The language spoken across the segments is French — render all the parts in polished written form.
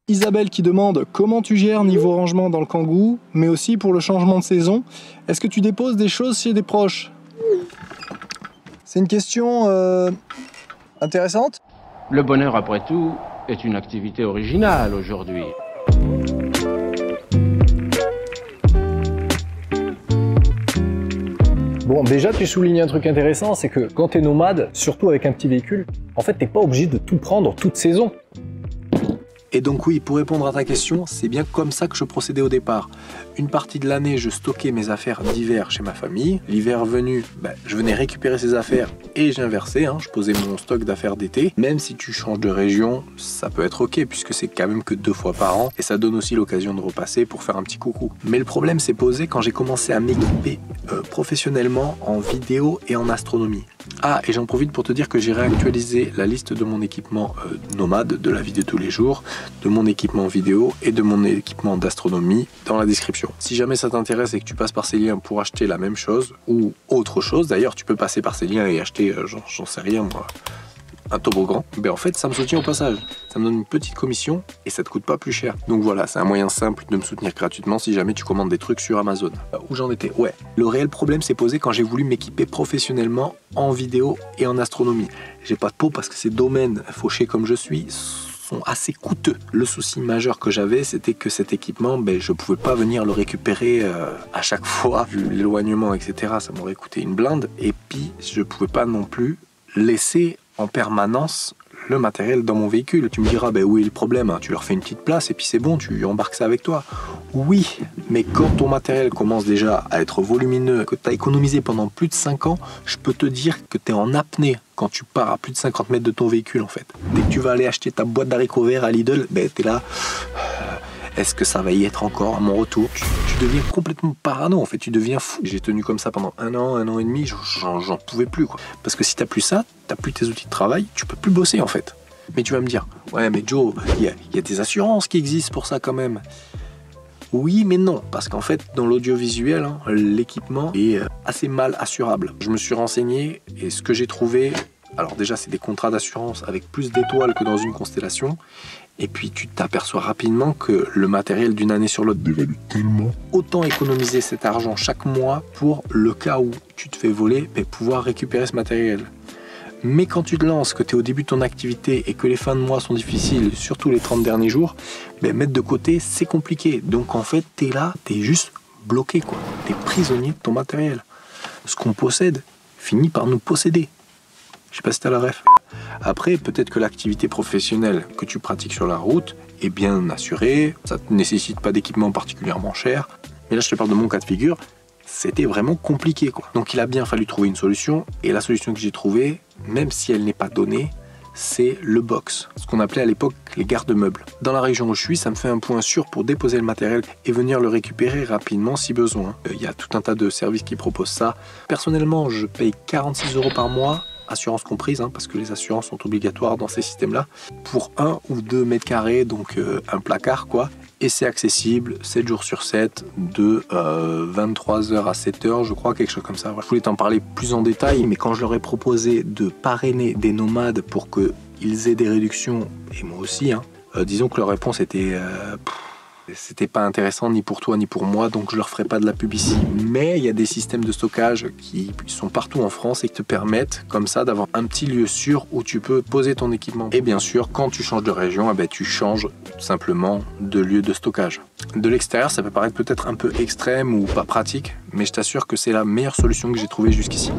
Isabelle qui demande comment tu gères niveau rangement dans le Kangoo, mais aussi pour le changement de saison. Est-ce que tu déposes des choses chez des proches? C'est une question intéressante. Le bonheur, après tout, est une activité originale aujourd'hui. Bon, déjà, tu soulignes un truc intéressant, c'est que quand t'es nomade, surtout avec un petit véhicule, en fait, t'es pas obligé de tout prendre toute saison. Et donc oui, pour répondre à ta question, c'est bien comme ça que je procédais au départ. Une partie de l'année, je stockais mes affaires d'hiver chez ma famille. L'hiver venu, je venais récupérer ces affaires et j'inversais, je posais mon stock d'affaires d'été. Même si tu changes de région, ça peut être ok puisque c'est quand même que 2 fois par an et ça donne aussi l'occasion de repasser pour faire un petit coucou. Mais le problème s'est posé quand j'ai commencé à m'équiper professionnellement en vidéo et en astronomie. Ah, et j'en profite pour te dire que j'ai réactualisé la liste de mon équipement nomade, de la vie de tous les jours, de mon équipement vidéo et de mon équipement d'astronomie dans la description. Si jamais ça t'intéresse et que tu passes par ces liens pour acheter la même chose ou autre chose, d'ailleurs tu peux passer par ces liens et acheter, j'en sais rien moi, un toboggan, en fait ça me soutient au passage. Ça me donne une petite commission et ça te coûte pas plus cher. Donc voilà, c'est un moyen simple de me soutenir gratuitement si jamais tu commandes des trucs sur Amazon. Où j'en étais? Ouais. Le réel problème s'est posé quand j'ai voulu m'équiper professionnellement en vidéo et en astronomie. J'ai pas de peau parce que ces domaines, fauchés comme je suis, sont assez coûteux. Le souci majeur que j'avais, c'était que cet équipement, je pouvais pas venir le récupérer à chaque fois, vu l'éloignement, etc. Ça m'aurait coûté une blinde. Et puis, je pouvais pas non plus laisser en permanence le matériel dans mon véhicule. Tu me diras, où est le problème? Tu leur fais une petite place et puis c'est bon, tu embarques ça avec toi. Oui, mais quand ton matériel commence déjà à être volumineux, que tu as économisé pendant plus de 5 ans, je peux te dire que tu es en apnée quand tu pars à plus de 50 mètres de ton véhicule en fait. Dès que tu vas aller acheter ta boîte d'haricots verts à Lidl, tu es là... Est-ce que ça va y être encore à mon retour? Tu deviens complètement parano, en fait, tu deviens fou. J'ai tenu comme ça pendant un an et demi, j'en pouvais plus, quoi. Parce que si t'as plus ça, t'as plus tes outils de travail, tu peux plus bosser, en fait. Mais tu vas me dire, ouais, mais Joe, il y a des assurances qui existent pour ça quand même. Oui, mais non, parce qu'en fait, dans l'audiovisuel, l'équipement est assez mal assurable. Je me suis renseigné et ce que j'ai trouvé, alors déjà, c'est des contrats d'assurance avec plus d'étoiles que dans une constellation. Et puis tu t'aperçois rapidement que le matériel d'une année sur l'autre dévalue tellement. Autant économiser cet argent chaque mois pour le cas où tu te fais voler, mais pouvoir récupérer ce matériel. Mais quand tu te lances, que tu es au début de ton activité et que les fins de mois sont difficiles, surtout les 30 derniers jours, mettre de côté, c'est compliqué. Donc en fait, tu es là, tu es juste bloqué, quoi. Tu es prisonnier de ton matériel. Ce qu'on possède finit par nous posséder. Je sais pas si t'as la ref. Après, peut-être que l'activité professionnelle que tu pratiques sur la route est bien assurée, ça ne nécessite pas d'équipement particulièrement cher. Mais là, je te parle de mon cas de figure, c'était vraiment compliqué, quoi. Donc il a bien fallu trouver une solution, et la solution que j'ai trouvée, même si elle n'est pas donnée, c'est le box, ce qu'on appelait à l'époque les garde-meubles. Dans la région où je suis, ça me fait un point sûr pour déposer le matériel et venir le récupérer rapidement si besoin. Il y a tout un tas de services qui proposent ça. Personnellement, je paye 46 € par mois, assurance comprise, parce que les assurances sont obligatoires dans ces systèmes-là, pour 1 ou 2 mètres carrés, donc un placard, quoi. Et c'est accessible 7 jours sur 7, de 23h à 7h, je crois, quelque chose comme ça. Voilà. Je voulais t'en parler plus en détail, mais quand je leur ai proposé de parrainer des nomades pour qu'ils aient des réductions, et moi aussi, disons que leur réponse était... c'était pas intéressant ni pour toi ni pour moi, donc je leur ferai pas de la publicité. Mais il y a des systèmes de stockage qui sont partout en France et qui te permettent comme ça d'avoir un petit lieu sûr où tu peux poser ton équipement. Et bien sûr, quand tu changes de région, tu changes simplement de lieu de stockage. De l'extérieur, ça peut paraître peut-être un peu extrême ou pas pratique, mais je t'assure que c'est la meilleure solution que j'ai trouvée jusqu'ici.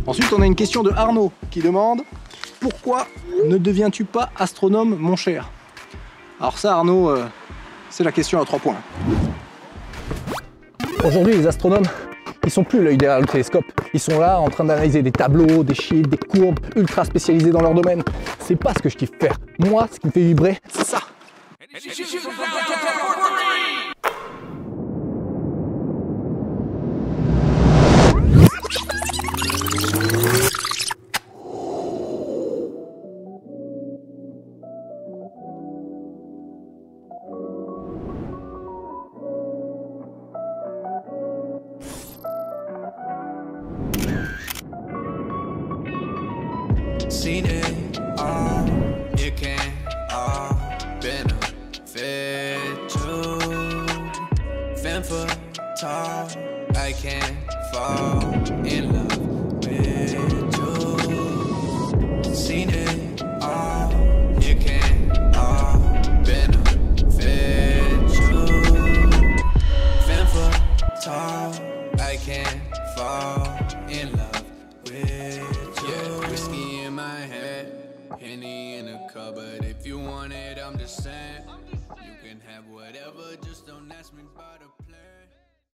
Ensuite, on a une question de Arnaud qui demande « Pourquoi ne deviens-tu pas astronome, mon cher ?» Alors ça, Arnaud, c'est la question à 3 points. Aujourd'hui, les astronomes, ils sont plus l'œil derrière le télescope. Ils sont là en train d'analyser des tableaux, des chiffres, des courbes ultra spécialisées dans leur domaine. C'est pas ce que je kiffe faire. Moi, ce qui me fait vibrer, c'est ça. Seen it all, it can all benefit you. Femme fatale, I can't fall in love with you. Seen it all, it can all benefit you. Femme fatale, I can't fall in love with you. Yeah, whiskey in my head, Henny in a cupboard. If you want it, I'm just saying. You can have whatever, just don't ask me about it.